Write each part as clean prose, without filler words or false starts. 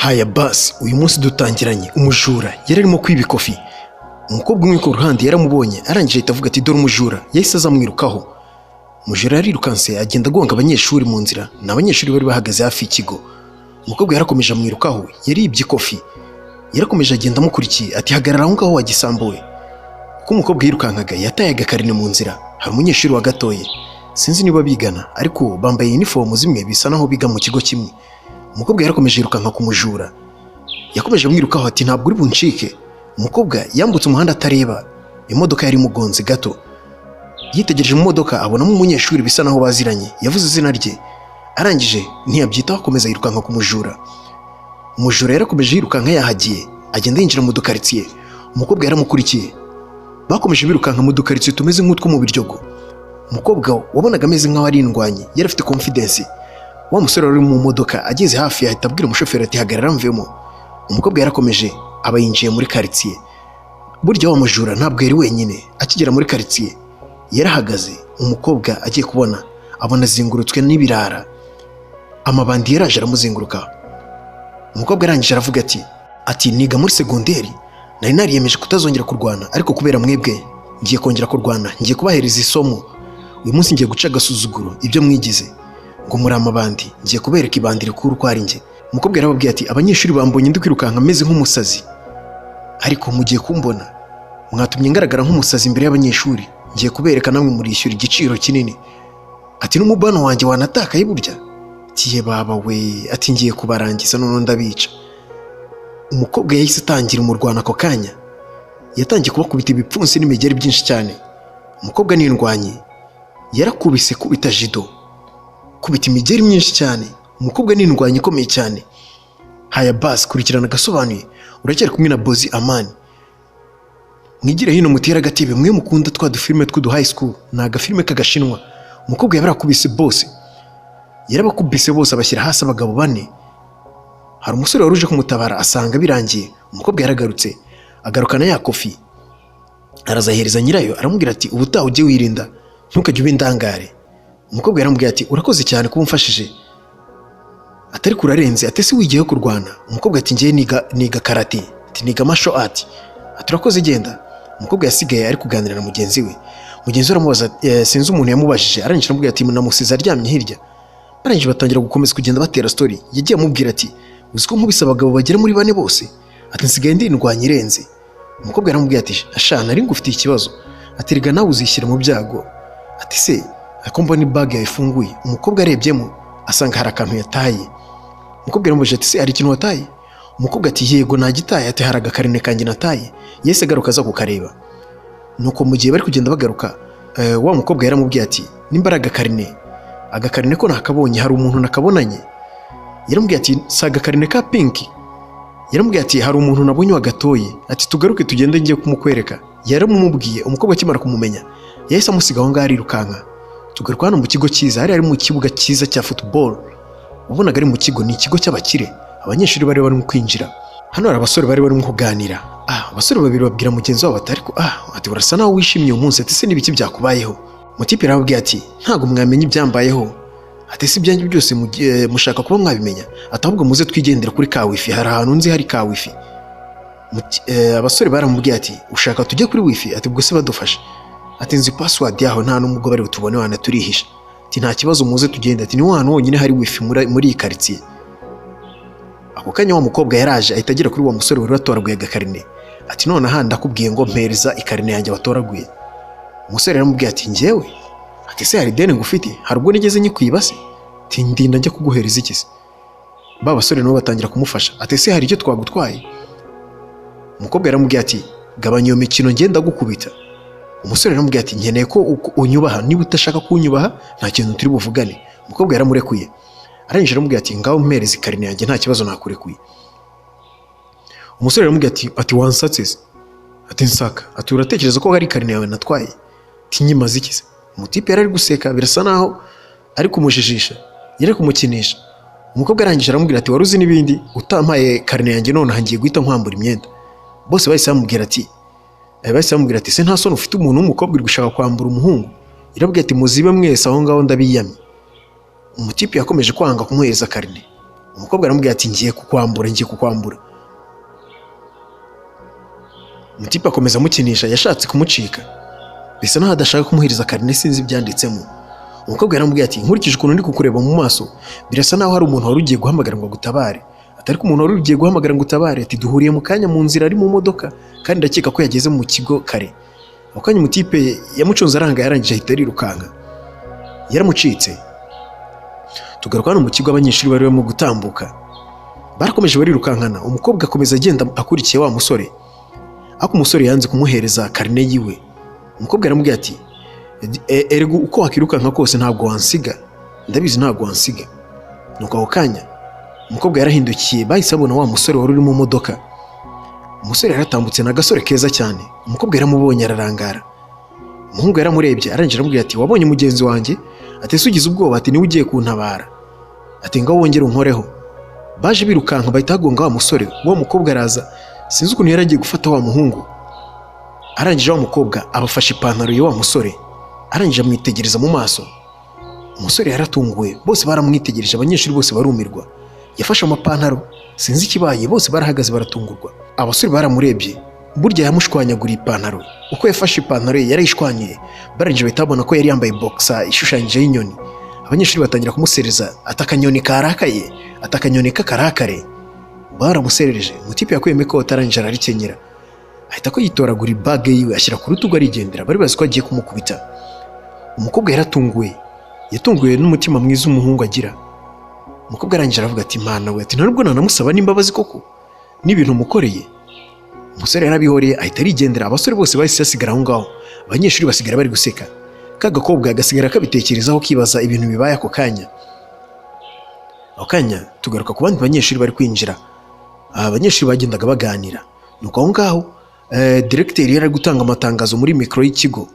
Haya basi uyu munsi dutangiranye umujura yari arimo kwiba ikofi. Umukobwa umwe ku ruhande yaramubonye arangije ahita avuga ati dore umujura, yahise azamwirukaho. Umujura yarirukanse agenda agonga abanyeshuri mu nzira, n'abanyeshuri bari bahagaze hafi y'ikigo. Umukobwa yarakomeje amwirukaho, yaribye ikofi. Yarakomeje agenda amukurikiye ati hagarara aho ngaho wagisambuwe. Uko umukobwa yirukankaga yataye agakarine mu nzira. Hari umunyeshuri wagatoye, sinzi niba bigana ariko bambaye uniform zimwe bisa naho biga mu kigo kimwe. Umukobwa yarakomeje yirukanka ku mujura, yakomeje amwirukaho ati ntabwo uri buncike. Umukobwa yambutse umuhanda atareba, imodoka yari mugonze gato. Yitegereje mu modoka abonamo umunyeshuri bisa naho baziranye, yavuze izina rye. Arangije ntiyabyitaho akomeza yirukanka ku mujura. Umujura yarakomeje yirukanka yahagiye, agenda yinjira mu dukaritsiye. Umukobwa yaramukurikiye, bakomeje birukanka mu dukaritsiye tumeze nk'utwo mu Biryogo. Umukobwa wabonaga ameze nk'aho ari indwanyi, yari afite confidence. Wa musore wari mu modoka ageze hafi ahita abwira umushoferi ati hagarara mvemo. Umukobwa yarakomeje aba yinjiye muri karitsiye. Burya wa mujura ntabwo yari wenyine, akigera muri karitsiye yarahagaze. Umukobwa agiye kubona abona azengurutswe n'ibirara, amabandi yaraje aramuzenguruka. Umukobwa arangije aravuga ati niga muri segonderi, nari nariyemeje kutazongera kurwana, ariko kubera mwebwe ngiye kongera kurwana, ngiye kubahereza isomo. Uyu munsi ngiye guca agasuzuguro ibyo mwigize ngo muri amabandi, ngiye kubereka ibandi rikuru ko ari njye. Umukobwa yarababwiye ati abanyeshuri bambonye ndi kwirukanka ameze nk'umusazi, ariko mugiye kumbona mwatumye ngaragara nk'umusazi imbere y'abanyeshuri, ngiye kubereka namwe murishyura igiciro kinini. Ati n'umubano wanjye wanatakaye burya. Tiye baba we, ati ngiye kubarangiza none ndabica. Umukobwa yahise atangira umurwana ako kanya, yatangiye kubakubita ibipfunsi n'imigeri byinshi cyane. Umukobwa ni indwanyi, yarakubise kubita jido, kubita imigeri myinshi cyane. Umukobwa ni indwanyi ikomeye cyane. Haya basi kurikirana gasobanuye, uracyari kumwe na Bozi Amani. Mwigire hino mutera agatebe mwe mukunda twa dufilme tw'udu high school, na agafilme k'agashinwa. Umukobwa yabarakubise bose, yarabakubise bose abashyira hasi abagabo bane. Hari umusore waruje kumutabara asanga birangiye. Umukobwa yaragarutse, agarukana ya kofi, arazahereza nyirayo aramubwira ati ubutaha ujye wirinda, ntukajye ubindangare. Umukobwa yaramubwira ati urakoze cyane kuba umfashije, atari kurarenze, ati se wigiyeho kurwana. Umukobwa ati ngiye niga karate, ati niga martial art. Ati urakoze genda. Umukobwa yasigaye ari kuganira na mugenzi we. Mugenzi we aramubaza sinzi umuntu yamubajije, arangije aramubwira ati namusize aryamye hirya. Barangije batangira gukomeza kugenda batera story. Yagiye amubwira ati uzi ko nkubise abagabo bagera muri 4 bose, ati nsigaye ndi indwanyi irenze. Umukobwa yaramubwira ati ashana ari ngufitiye ikibazo, ati riga nawe uzishyira mu byago. Ati se ako mbona bag yawe ifunguye. Umukobwa arebyemo asanga hari akantu yataye. Umukobwa yaramubajije ati se hari ikintu wataye? Umukobwa ati yego nagitaye, ati hari agakarine kanjye nataye. Yese garuka aza kukareba. Nuko mu gihe bari kugenda bagaruka, wa mukobwa yaramubwiye ati nimba ari agakarine ko nakabonye, hari umuntu nakabonanye. Yaramubwiye ati si agakarine ka pinki. Yaramubwiye ati hari umuntu nabonye wagatoye, ati tugaruke tugende ngiye kumukwereka. Yaramumubwiye. Umukobwa akimara kumumenya yahise amusiga aho ngaho arirukanka. Tugaruka hano mu kigo cyiza, ari mu kibuga cyiza cya football. Ubonaga ari mu kigo, ni ikigo cy'abakire. Abanyeshuri bari barimo kwinjira. Hano hari abasore bari barimo kuganira. Abasore babiri babwira mugenzi wabo ati ati urasa naho wishimye uyu munsi, ati se nibiki byakubayeho? Mutipe yarababwiye ati ntago mwamenye ibyambayeho, ati si ibyanjye byose mushaka kuba mwabimenya, ati ahubwo muze twigendera kuri ka wifi, hari ahantu nzi hari ka wifi. Abasore baramubwiye ati ushaka tujye kuri wifi? Ati ubwo se badufasha? Ati nzi password yaho nta n'umugabo bari butubone wana turihisha. Ati nta kibazo muze tugende, ati ni hano honyine hari wifi muri iyi karitsiye. Ako kanya wa mukobwa yaraje ahita agera kuri wa musore wari watoraguye agakarine. Ati none aha ndakubwiye ngo mpereza ikarine yanjye watoraguye. Umusore yaramubwiye ati njyewe? Ati se hari deni ngufite, hari ubwo nigeze nyikwiba se? Ati ndinda njya kuguhereza iki se? Ba basore nabo batangira kumufasha. Ati se hari icyo twagutwaye? Umukobwa yaramubwiye ati gabanya iyo mikino ngenda gukubita. Umusore yaramubwiye ati nkeneye ko unyubaha, niba utashaka kunyubaha nta kintu turi buvugane. Umukobwa yaramurekuye. Arangije aramubwiye ati ngaho mpereza ikarine yanjye nta kibazo nakurekuye. Umusore yaramubwiye ati wansatse? Ati nsaka. Ati uratekereza ko hari ikarine yawe natwaye? Ati nyimaze iki se? Umutipe yari ari guseka birasa naho ari kumujijisha, yari kumukinisha. Umukobwa arangije aramubwira ati waruzi n'ibindi, utampaye karine yanjye none hangiye guhita nkwambura imyenda. Bose bahise bamubwira ati se nta soni ufite umuntu w'umukobwa uri gushaka kwambura umuhungu? Yarabwiye ati muzibe mwese aho ngaho ndabiyamye. Umutipe yakomeje kwanga kumuhereza karine. umukobwa aramubwira ati ngiye kukwambura. Umutipe akomeza amukinisha, yashatse kumucika bisa naho adashaka kumuhereza karine, sinzi ibyanditsemo. Umukobwa yaramubwiye ati nkurikije ukuntu ndi kukureba mu maso birasa naho hari umuntu wari ugiye guhamagara ngo gutabare. Atari ko umuntu wari ugiye guhamagara ngo utabare, ati duhuriye mu kanya mu nzira ari mu modoka kandi ndakeka ko yageze mu kigo kare. Ako kanya umutipe yamucunze aranga, yarangije ahita arirukanka, yaramucitse. Tugaruka hano mu kigo, abanyeshuri bari barimo gutambuka, barakomeje barirukankana. Umukobwa akomeza agenda akurikiye wa musore, ariko umusore yanze kumuhereza karine yiwe. Umukobwa yaramubwiye ati erego uko wakirukanka kose ntabwo wansiga, ndabizi ntabwo wansiga. Nuko ako kanya umukobwa yarahindukiye, bahise babona wa musore wari uri mu modoka. Umusore yaratambutse, na gasore keza cyane. Umukobwa yaramubonye ararangara, umuhungu yaramurebye arangije aramubwira ati wabonye mugenzi wanjye? Ati ese ugize ubwoba? Ati niwe ugiye kuntabara. Ati ngaho wongere unkoreho. Baje birukanka bahita bagonga wa musore. Wa mukobwa araza, sinzi ukuntu yaragiye gufata wa muhungu. Arangije wa mukobwa abafashe ipantaro ya wa musore, arangije amwitegereza mu maso. Umusore yaratunguwe, bose baramwitegereje, abanyeshuri bose barumirwa. Yafashe amapantaro, sinzi ikibaye, bose barahagaze baratungurwa. Abasore baramurebye, burya yamushwanyaguriye ipantaro. Uko yafashe ipantaro ye yarayishwanyuye. Barangije bahita babona ko yari yambaye boxer ishushanyijeho inyoni. Abanyeshuri batangira kumusereza, atakanyoni karakaye, atakanyoni kakarakare. Baramuserereje. Umutipe yakuyemo ikoti arangije ararikenyera, ahita ko yitoragura ibage yiwe ashyira ku rutugu arigendera. Bari bazi ko agiye kumukubita. Umukobwa yaratunguwe, yatunguwe n'umutima mwiza umuhungu agira. Umukobwa arangije aravuga ati mana we, ati ntabwo nanamusaba n'imbabazi koko n'ibintu umukoreye. Umusore yarabihoreye ahita arigendera. Abasore bose bahise basigara aho ngaho, abanyeshuri basigara bari guseka. Kagakobwa agasigara kabitekerezaho kibaza ibintu bibaye ako kanya. Ako kanya tugaruka ku bandi banyeshuri bari kwinjira. Abanyeshuri bagendaga baganira. Nuko aho ngaho directeur yari gutanga amatangazo muri mikro y'ikigo.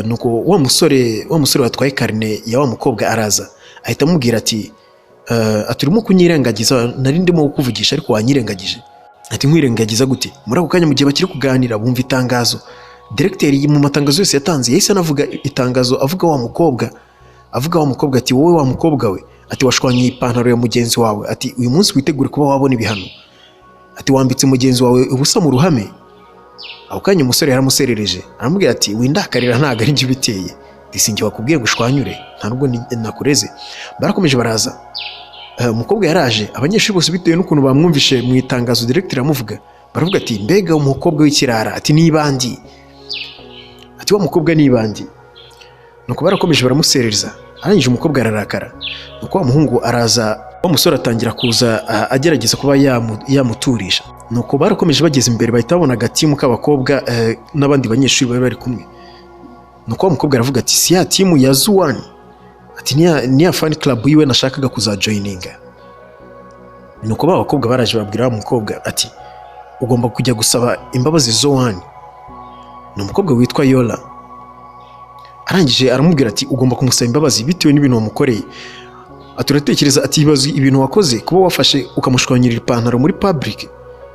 Nuko wa musore watwaye karine ya wa mukobwa araza, ahita amubwira ati aturimo kunyirengagiza, nari ndimo kukuvugisha ariko wanyirengagije. Ati nkwirengagiza gute? Muri ako kanya mu gihe bakiri kuganira bumva itangazo. Directeur mu matangazo yose yatanze yahise anavuga itangazo, avuga wa mukobwa ati wowe wa mukobwa we, ati washwanye ipantaro ya mugenzi wawe, ati uyu munsi witegure kuba wabona ibihano, ati wambitse mugenzi wawe ubusa mu ruhame. Ako kanya umusore yaramuserereje aramubwira ati windakarira ntago ari njye biteye, disinge wakubwiye gushwanyure nta nubwo nakureze. Barakomeje baraza. Umukobwa yaraje, abanyeshuri bose bitewe n'ukuntu bamwumvishe mu itangazo directeur amuvuga, baravuga ati mbega umukobwa w'ikirara, ati nibandi, ati wa mukobwa nibandi. Nuko barakomeje baramuserereza, arangije umukobwa ararakara. Nuko wa muhungu araza, wa musore atangira kuza agerageza kuba yamuturisha. Nuko barakomeje bageze imbere bahita babona agatimu k'abakobwa n'abandi banyeshuri bari kumwe. Nuko wa mukobwa aravuga ati si ya timu ya Zuwan, ati ni ya fan club yiwe nashakaga kuzajoininga. Nuko ba bakobwa baraje babwira wa mukobwa ati ugomba kujya gusaba imbabazi Zuwan. Ni umukobwa witwa Yola. Arangije aramubwira ati ugomba kumusaba imbabazi bitewe n'ibintu wamukoreye. Aturatekereza ati ibibazo ibintu wakoze, kuba wafashe ukamushwanyirira ipantaro muri public.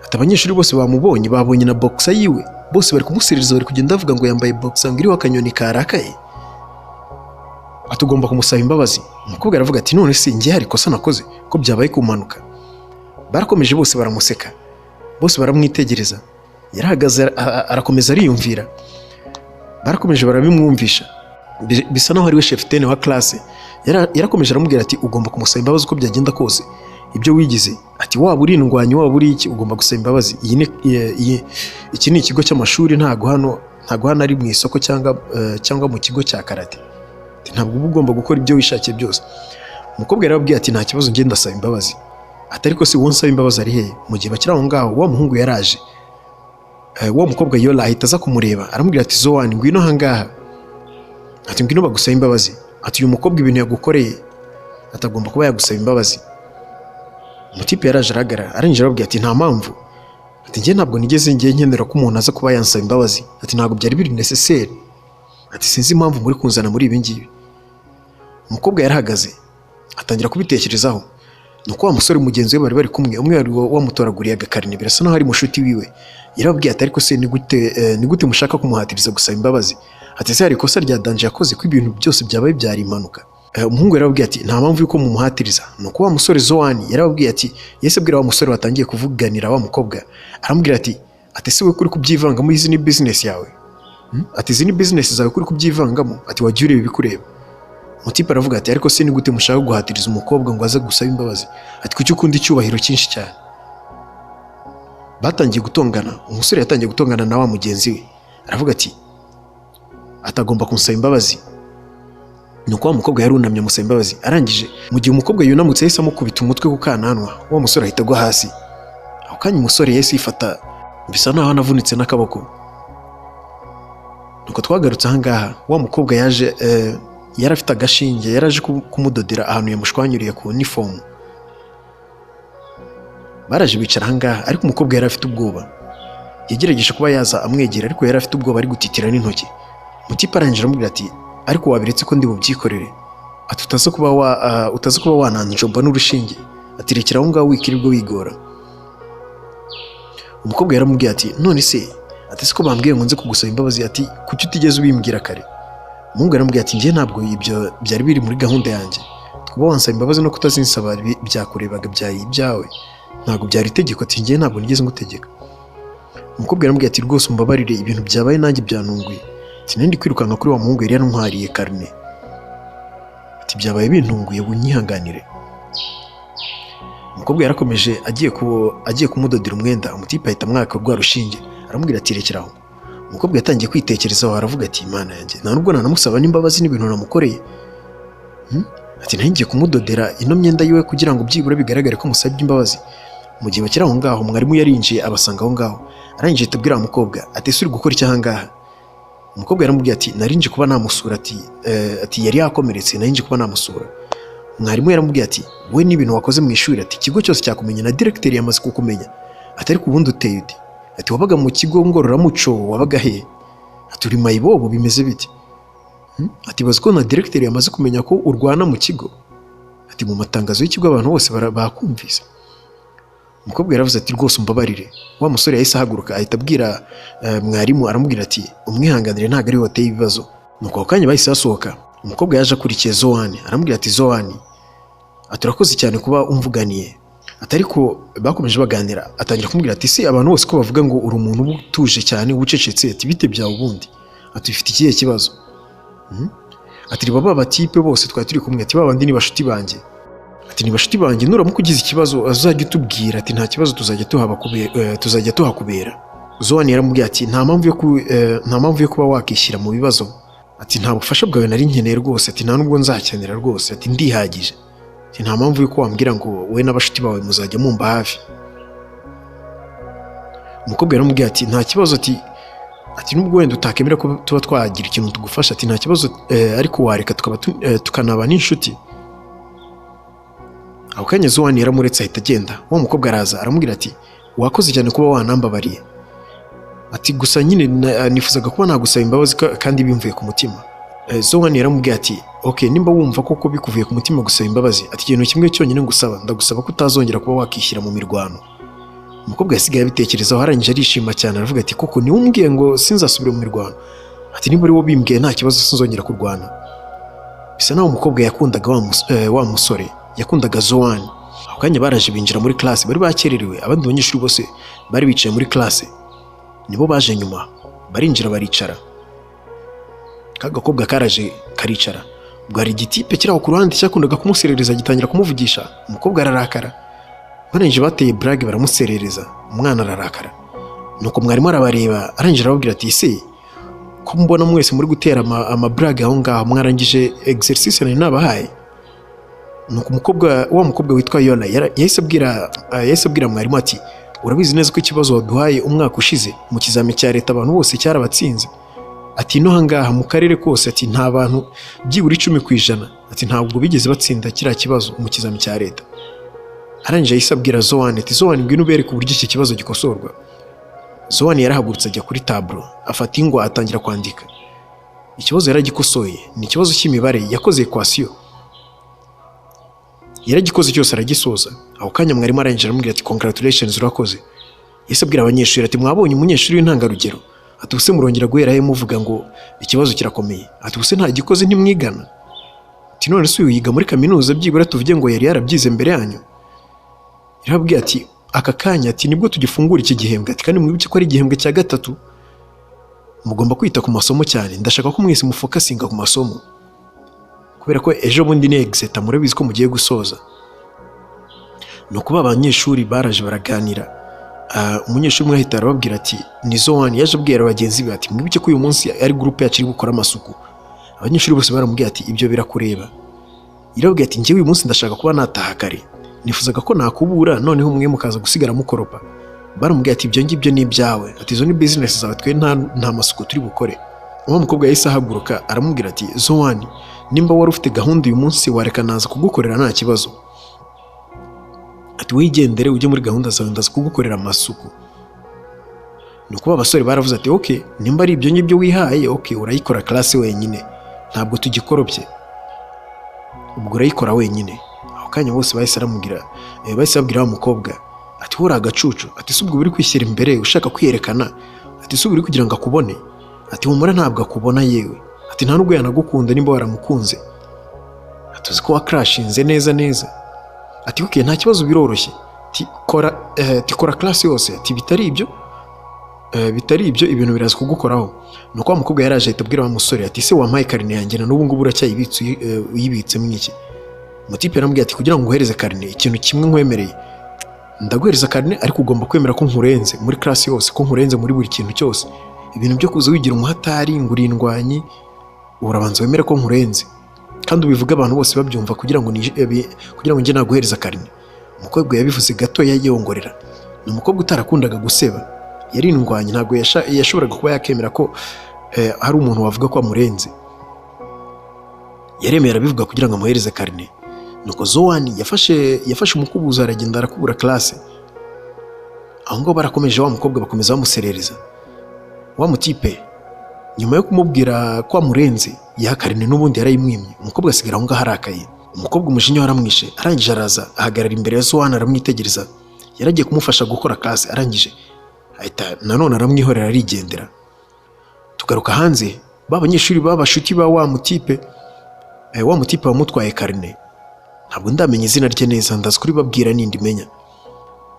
Ati abanyeshuri bose bamubonye, babonye na boxer yiwe, bose bari kumuserereza, bari kugenda bavuga ngo yambaye boxer ngiriho akanyoni karakaye. Atugomba kumusaba imbabazi. Umukobwa aravuga ati none se ngiye hari kosa nakoze ko byabaye kumanuka? Barakomeje bose baramuseka, bose baramwitegereza. Yarahagaze arakomeza ariyumvira. Barakomeje barabimwumvisha, bisa naho ari we chef ten wa classe. Yarakomeje aramubwira ati ugomba kumusaba imbabazi uko byagenda kose, ibyo wigize, ati waba uri indwanyi waba uri iki, ugomba gusaba imbabazi. Iki ni ikigo cy'amashuri, ntago hano ari mu isoko cyangwa mu kigo cya karate. Ntabwo uba ugomba gukora ibyo wishakiye byose. Umukobwa yarababwiye ati nta kibazo ngenda ndasaba imbabazi. Atari ko se wonsaba imbabazi ari hehe? Mu gihe bakira aho ngaho wa muhungu yaraje. Wa mukobwa Yola ahita aza kumureba aramubwira ati Zowan ngwino hangaha, ati ngwino bagusaba imbabazi. Ati uyu mukobwa ibintu yagukoreye atagomba kuba yagusaba imbabazi. Umutipe yaraje aragara, arangije arababwira ati nta mpamvu, ati njye ntabwo nigeze nkenera ko umuntu aza kuba yansaba imbabazi, ati ntabwo byari biri necessaire, ati sinzi impamvu muri kunzana muri ibi ngibi. Umukobwa yarahagaze atangira kubitekerezaho. Nuko wa musore mugenzi we bari kumwe, umwe wari wamutoraguriye agakarine, birasa naho ari mushuti wiwe. Yarababwiye ati ariko se ni gute mushaka kumuhatiriza gusaba imbabazi? Ati se hari ikosa rya danje yakoze ko ibintu byose byabaye byari impanuka? umuhungu yarababwiye ati nta mpamvu yuko mumuhatiriza. Nuko wa musore Zoani yarababwiye ati yese abwira wa musore watangiye kuvuganira wa mukobwa, aramubwira ati se we kuri kubyivangamo, izi ni business yawe? Ati izi ni business zawe kuri kubyivangamo? Ati wagiye ureba ibikureba. Mutipe aravuga ati ariko se ni gute mushaka guhatiriza umukobwa ngo aze gusaba imbabazi? Ati kuki ukunda icyubahiro cyinshi cyane? Batangiye gutongana, umusore yatangiye gutongana na wa mugenzi we, aravuga ati atagomba kumusaba imbabazi. Nuko wa mukobwa yarunamye amusaba imbabazi, arangije mu gihe umukobwa yunamutse yahise amukubita umutwe ku kananwa, wa musore ahita agwa hasi. Aho kanya umusore yahise yifata, bisa naho anavunitse n'akaboko. Nuko twagarutse ahangaha, wa mukobwa yaje yari afite agashinge, yaraje kumudodera ahantu yamushwanyuriye ku uniform. Baraje bicara ahangaha, ariko umukobwa yari afite ubwoba. Yagerageje kuba yaza amwegera, ariko yari afite ubwoba, ari gutitira n'intoki. Mutipe arangije aramubwira ati ariko wabiretse ko ndi bubyikorere? Ati utaza kuba wananjomba n'urushinge? Ati rekera aho ngaho wikirirwa wigora. Umukobwa yaramubwiye ati none se, ati siko bambwiye ngo nze kugusaba imbabazi, ati kuki utigeze ubimbwira kare? Umuhungu yaramubwiye ati njye ntabwo ibyo byari biri muri gahunda yanjye. Kuba wansaba imbabazi no kutazinsaba byakurebaga byayi ibyawe, ntabwo byari itegeko. Ati njye ntabwo nigeze ngutegeka. Umukobwa yaramubwiye ati rwose umbabarire, ibintu byabaye nanjye byantunguye. Ati nandi kwirukanka kuri wa muhungu yari yantwariye karne. Ati byabaye bintunguye, bunyihanganire. Umukobwa yarakomeje agiye kumudodera umwenda, umutipe ahita amwaka rwa rushinge, aramubwira ati rekeraho. Umukobwa yatangiye kwitekerezaho, aravuga ati imana yanjye, nta nubwo nanamusaba n'imbabazi n'ibintu namukoreye. Ati ntangiye kumudodera ino myenda yiwe kugira ngo byibura bigaragare ko musabye imbabazi. Mu gihe bakiri aho ngaho, mwarimu yarinjiye abasanga aho ngaho, arangije tubwira umukobwa ati ese uri gukora iki ahangaha? Umukobwa yaramubwiye ati narinje kuba namusura. Ati yari yakomeretse, narinje kuba namusura. Mwarimu yaramubwiye ati we n'ibintu wakoze mu ishuri, ati ikigo cyose cyakumenya na directeur yamaze kukumenya. Ati ariko ubundi uteye ute? Ati wabaga mu kigo ngororamuco, wabaga he? Ati uri mayibobo, bimeze bite? Ati bazi ko na directeur yamaze kumenya ko urwana mu kigo? Ati mu matangazo y'ikigo abantu bose bakumvise. Umukobwa yaravuze ati rwose umbabarire. Wa musore yahise ahaguruka ahita abwira mwarimu, aramubwira ati umwihanganire, ntabwo ari we wateye ibibazo. Nuko ako kanya bahise basohoka. Umukobwa yaje akurikiye Zoani, aramubwira ati Zoani, ati urakoze cyane kuba umvuganiye. Ati ariko bakomeje baganira, atangira kumubwira ati se abantu bose ko bavuga ngo uri umuntu utuje cyane ubucecetse, ati bite byawe ubundi? Ati ufite ikihe kibazo? Ati baba batipe bose twari turi kumwe, ati babandi ni bashuti banjye. Ati ni bashuti banjye, nuramuka ugize ikibazo azajya utubwira, ati nta kibazo tuzajya tuhakubera. Zoani yaramubwiye ati nta mpamvu yo kuba wakishyira mu bibazo. Ati nta bufasha bwawe nari nkeneye rwose, ati nta nubwo nzakenera rwose, ati ndihagije. Ati nta mpamvu yo kuba wambwira ngo wowe n'abashuti bawe muzajya mumba hafi. Umukobwa yaramubwiye ati nta kibazo, ati nubwo wenda utakemera ko tuba twagira ikintu tugufasha, ati nta kibazo, ariko wareka tukanaba n'inshuti. Aho kanya Zoani yaramuretse ahita agenda. Wa mukobwa araza aramubwira ati wakoze cyane kuba wanambabariye. Ati gusa nyine nifuzaga kuba nagusaba imbabazi kandi bimvuye ku mutima. Zoani yaramubwiye ati okay, nimba wumva koko bikuvuye ku mutima gusaba imbabazi, ati ikintu kimwe cyonyine ngusaba, ndagusaba ko utazongera kuba wakishyira mu mirwano. Umukobwa yasigaye abitekerezaho, arangije arishima cyane, aravuga ati koko ni umbwiye ngo sinzasubire mu mirwano? Ati niba ari wo bimbwiye nta kibazo, sinzongera kurwana. Bisa naho umukobwa yakundaga wa musore, yakundaga Zoani. Aho kanya baraje binjira muri classe, bari bakererewe, abandi banyeshuri bose bari bicaye muri classe. Nibo baje nyuma, barinjira baricara. Kagakobwa karaje karicara. Ubwo hari igitipe kiraho ku ruhande cyakundaga kumuserereza, gitangira kumuvugisha. Umukobwa ararakara. Barangije bateye brag baramuserereza, umwana ararakara. Nuko mwarimu arabareba, arangije arababwira ati ese ko mbona mwese muri gutera ama brag aho ngaho, mwarangije exercice nari nabahaye? Nuko wa mukobwa witwa Yona yahise abwira mwarimu ati urabizi neza ko ikibazo waduhaye umwaka ushize mu kizami cya leta abantu bose cyarabatsinze? Ati no hangaha mu karere kose, ati nta bantu byibura 10%, ati ntabwo bigeze batsinda kiriya kibazo mu kizami cya leta. Arangije yahise abwira Zoani ati Zoani ngwino ubereke uburyo iki kibazo gikosorwa. Zoani yarahagurutse ajya kuri tablo, afata ingwa atangira kwandika. Ikibazo yaragikosoye, ni ikibazo cy'imibare, yakoze equation. Yaragikoze cyose aragisoza. Aho kanya mwarimu arangije aramubwira ati congratulations, urakoze. Yahise abwira abanyeshuri ati mwabonye umunyeshuri w'intangarugero? Ati use murongera guhera he muvuga ngo ikibazo kirakomeye? Ati use nta gikoze ntimwigana? ati none se uyu yiga muri kaminuza byibura tuvuge ngo yari yarabyize mbere yanyu? Yarababwiye ati aka kanya ati nibwo tugifungura iki gihembwe, ati kandi mwibuke ko ari igihembwe cya gatatu, mugomba kwita ku masomo cyane, ndashaka ko mwese mufokasinga ku masomo kubera ko ejo bundi ni exeta murabizi ko mugiye gusoza. Nuko abanyeshuri baraje baraganira. Umunyeshuri umwe ahita arababwira ati ni Zoan yaje abwira bagenzi be ati mwibuke ko uyu munsi ari groupe yacu iri gukora amasuku. Abanyeshuri bose baramubwira ati ibyo birakureba. Yarababwiye ati njyewe uyu munsi ndashaka kuba nataha kare, nifuzaga ko nakubura noneho mwe mukaza gusigara mukoropa. Baramubwira ati ibyo ngibyo ni ibyawe, ati izo ni business zawe, twe nta masuku turi bukore. Uwo mukobwa yahise ahaguruka aramubwira ati Zoan, nimba wari ufite gahunda uyu munsi wareka naza kugukorera nta kibazo, ati wigendere ujye muri gahunda zawe ndaza kugukorera amasuku. Nuko abasore baravuze ati okay, nimba ari ibyo ngibyo wihaye okay, urayikora class wenyine, ntabwo tugikoropye, ubwo urayikora wenyine. Aho kanya bose bahise babwira wa mukobwa ati hora agacucu, ati subwo uri kwishyira imbere ushaka kwiyerekana, ati subwo uri kugira ngo akubone, ati humura ntabwo akubona yewe, ati nta nubwo yanagukunda nimba waramukunze, ati uzi ko wakrashinze neza, ati okay nta kibazo biroroshye, ati kora class yose, ati bitari ibyo ibintu biraza kugukoraho. Nuko wa mukobwa yaraje ahita abwira wa musore ati se wampaye karine yanjye na n'ubu ngubu uracyayibitse uyibitsemo iki? Mutipe yaramubwiye ati kugira ngo nguhereze karine ikintu kimwe nkwemereye, ndaguhereza karine ariko ugomba kwemera ko nkurenze muri class yose, ko nkurenze muri buri kintu cyose. Ibintu byo kuza wigira umuhatari ngurindwanyi, urabanza wemera ko nkurenze kandi ubivuga abantu bose babyumva kugira ngo njye naguhereza karine. Umukobwa yabivuze gato yayongorera. Ni umukobwa utarakundaga guseba, yarindwanye, ntabwo yashoboraga kuba yakemera ko hari umuntu wavuga ko amurenze. Yaremeye arabivuga kugira ngo amuhereze karine. Nuko Zoan yafashe umukubuzo aragenda arakubura classe. Aho ngo barakomeje wa mukobwa bakomeza bamuserereza. Wa mutipe nyuma yo kumubwira ko amurenze yakarine n'ubundi yarayimwimye, umukobwa asigara aho ngaho arakaye. Umukobwa umujinya waramwishe, arangije araza ahagarara imbere ya Zoan aramwitegereza. Yaragiye kumufasha gukora classe, arangije ahita nanone aramwihorera arigendera. Tugaruka hanze, babanyeshuri babashuti ba wa mutipe bamutwaye karine. Ntabwo ndamenya izina rye neza, ndaza kuri babwira nindi menya.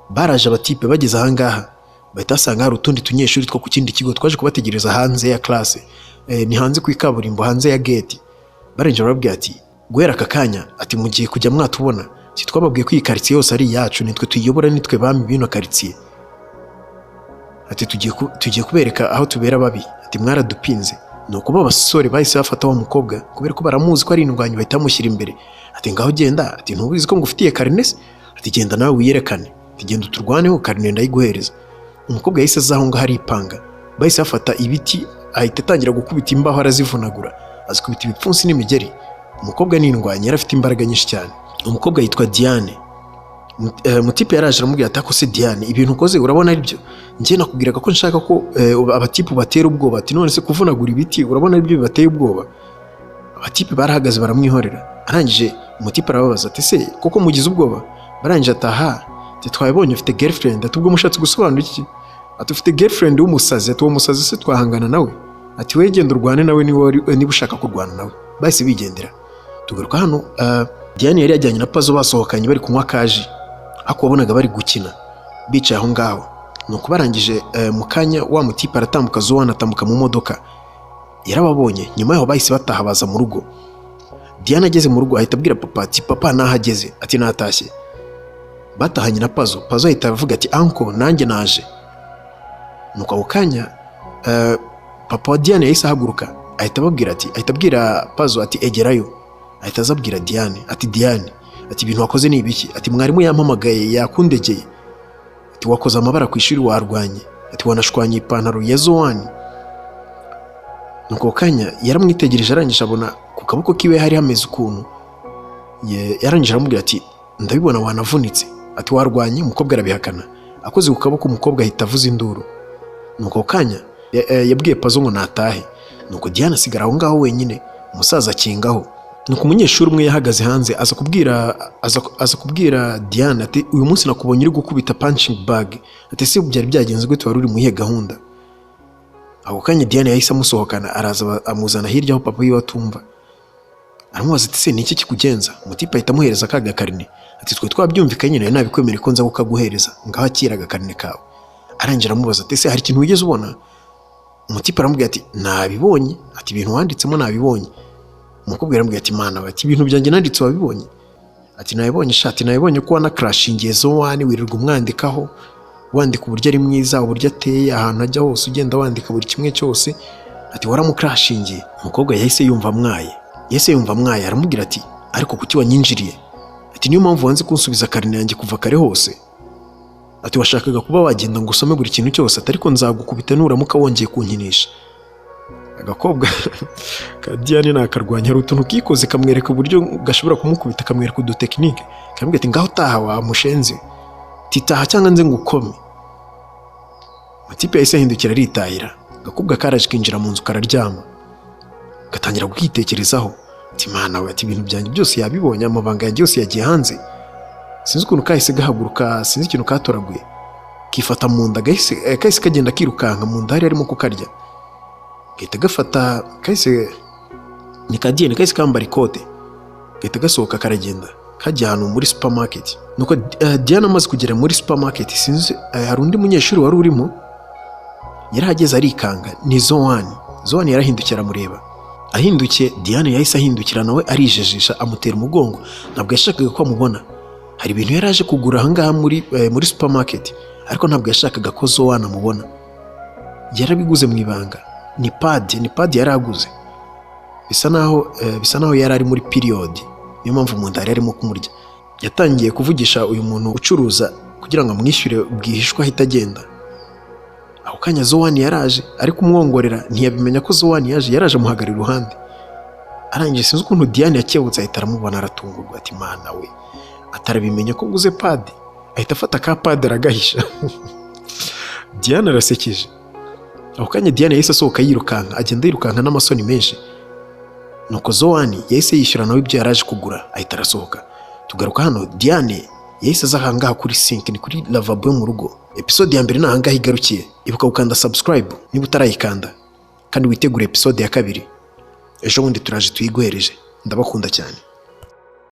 Baraje abatipe bageze aha ngaha, bahita basanga hari utundi tunyeshuri two ku kindi kigo twaje kubategereza hanze ya classe. Ni hanze ku ikaburimbo hanze ya gate. Barenje barabwira ati guhera aka kanya ati mugiye kujya mwatubona, ati twababwiye ko iyi quartier yose ari yacu, nitwe tuyiyobora, nitwe bami bino quartier, ati tugiye kubereka aho tubera babi, ati mwaradupinze. Nuko abasore bahise bafata wa mukobwa kubera ko baramuzi ko ari indwanyi, bahita bamushyira imbere. Ati ngaho genda, ati ntubizi ko ngufitiye karine se? Ati genda nawe wiyerekane, ati genda uturwaneho karine ndayiguhereza. Umukobwa yahise azaho ngaho aripanga, bahise bafata ibiti ahita atangira gukubita imbaho arazivunagura, azikubita ibipfunsi n'imigeri. Umukobwa ni indwanyi, yari afite imbaraga nyinshi cyane. Umukobwa yitwa Diane. Mutipe yaraje aramubwira ati ako se Diane, ibintu ukoze urabona ari byo? Njye nakubwiraga ko nshaka ko abatipe batera ubwoba, ati none se kuvunagura ibiti urabona ari byo bibateye ubwoba? Abatipe barahagaze baramwihorera. Arangije umutipe arababaza ati se koko mugize ubwoba? Barangije ataha, ati twabonye ufite girlfriend, ati ubwo mushatse gusobanura iki? Ati ufite girlfriend w'umusazi, ati uwo musazi se twahangana nawe? Ati we genda urwane nawe niba ushaka kurwana nawe. Bahise bigendera. Tugaruka hano, Diane yari yajyanye na Pazo basohokanye bari kunywa kaji, ako wabonaga bari gukina bicaye aho ngaho. Nuko barangije mu kanya wa mutipe aratambuka, Zoan atambuka mu modoka, yarababonye. Nyuma yaho bahise bataha baza mu rugo. Diane ageze mu rugo ahita abwira papa ati papa nahageze, ati natashye. Batahanye na Pazo ahita avuga ati uncle nanjye naje. Nuko ako kanya papa wa Diane yahise ahaguruka ahita abwira Pazo ati egerayo. Ahita azabwira Diane ati Diane, ati ibintu wakoze ni ibiki? Ati mwarimu yampamagaye yakundegeye, ati wakoze amabara ku ishuri warwanye, ati wanashwanye ipantaro ya Zoan. Nuko kanya yaramwitegereje, arangije abona ku kaboko kiwe hari hameze ukuntu. Yarangije aramubwira ati ndabibona wanavunitse, ati warwanye? Umukobwa arabihakana. Akoze ku kaboko umukobwa ahita avuza induru. Nuko kanya yabwiye Pazo ngo natahe. Nuko Diane asigara aho ngaho wenyine, umusaza akingaho. Nuko umunyeshuri umwe yahagaze hanze aza kubwira Diane ati uyu munsi nakubonye uri gukubita punching bag, ati se byari byagenze gute, wari uri mu iyihe gahunda? Ako kanya Diane yahise amusohokana, araza amuzana hirya aho papa yiwe atumva. aramubaza ati se ni iki kikugenza? Umutipe ahita amuhereza ka gakarine ati twe twabyumvikanye nawe nabikwemereye ko nza kukaguhereza, ngaho akira agakarine kawe. Arangira amubaza ati se hari ikintu wigeze ubona? Umutipe aramubwira ati nabibonye, ati ibintu wanditsemo nabibonye. Umukobwa aramubwira ati mana ati ibintu byanjye nanditse wabibonye? Ati nabibonye shati, nabibonye ko wana crashingiye Zoan wirirwa umwandikaho, wandika uburyo ari mwiza, uburyo ateye, ahantu ajya hose ugenda wandika buri kimwe cyose, ati waramukrashingiye. Umukobwa yahise yumva mwaye, aramubwira ati ariko kuki wanyinjiriye? Ati niyo mpamvu wanze kunsubiza karine yanjye kuva kare hose? Ati washakaga kuba wagenda ngo usome buri kintu cyose, ati ariko nzagukubita nuramuka wongeye kunkinisha. Agakobwa ka Diane nakarwanya, hari utuntu kikoze kamwereka uburyo gashobora kumukubita, kamwereka udutekinike, kamubwira ati ngaho taha wa mushenzi, titaha cyangwa nze ngukome. Umutipe yahise ahindukira aritahira. Agakobwa karaje kinjira mu nzu kararyama, gatangira kwitekerezaho ati mana we, ati ibintu byanjye byose yabibonye, amabanga yanjye yose yagiye hanze. Sinzi ukuntu kahise gahaguruka, sinzi ikintu katoraguye, kifata mu nda, kahise kagenda kirukanka mu nda hari arimo kukarya. Gahita gafata, kahise ni Diane, kahise kambara ikote, gahita gasohoka karagenda kajya ahantu muri supermarket. Nuko Diane amaze kugera muri supermarket, sinzi hari undi munyeshuri wari urimo, yarahageze arikanga, ni Zoan yarahindukira amureba. Ahindukiye Diane yahise ahindukira nawe arijejisha, amutera umugongo, ntabwo yashakaga ko amubona. Hari ibintu yaraje kugura ahangaha muri supermarket, ariko ntabwo yashakaga ko Zoan amubona. Yarabiguze mu ibanga, ni pad yaraguze. Bisa naho yari ari muri period, niyo mpamvu mu nda yari arimo kumurya. Yatangiye kuvugisha uyu muntu ucuruza kugira ngo amwishyure bwihishwa ahita agenda. Aho kanya Zoan yaraje ari kumwongorera, ntiyabimenya ko Zoan yaraje amuhagarira iruhande. Arangije sinzi ukuntu Diane yakebutse, ahita aramubona aratungurwa ati mana we, atarabimenya ko nguze pad, ahita afata ka pad aragahisha. Diane arasekeje. Aho kanya Diane yahise asohoka yirukanka, agenda yirukanka n'amasoni menshi. Nuko Zoan yahise yishyura nawe ibyo yaraje kugura, ahita arasohoka. Tugaruka hano, Diane yahise aza ahangaha kuri sink, ni kuri lavabo yo mu rugo. Episode ya mbere ni ahangaha igarukiye. Ibuka gukanda subscribe niba utarayikanda, kandi witegure episode ya kabiri. Ejo bundi turaje tuyiguhereje. Ndabakunda cyane.